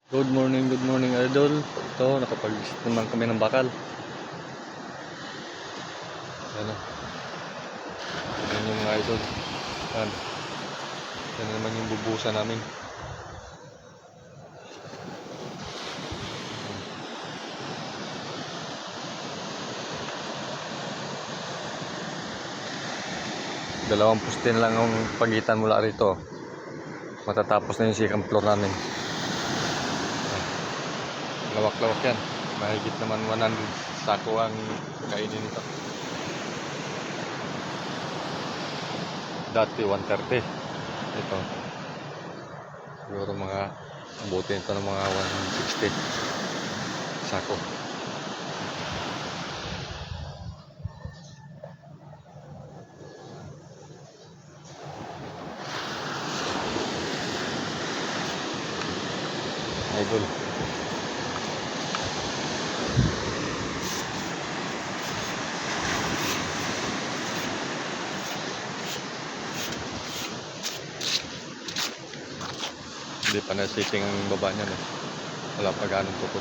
Good morning idol. Ito, nakapag-visit naman kami ng bakal. Ano? Yan yung mga idol. Yan. Yan naman yung bubusan namin. Dalawang poste na lang ang pagitan mula rito. Matatapos na yung second floor namin. Lawak-lawak yan. Mahigit naman 100 sako ang kainin nito. Dati 130. Ito. Siguro mga abuti nito ng mga 160 sako. Idol. Hindi pa na-sitting ang baba niya. Wala pa ganong tukod.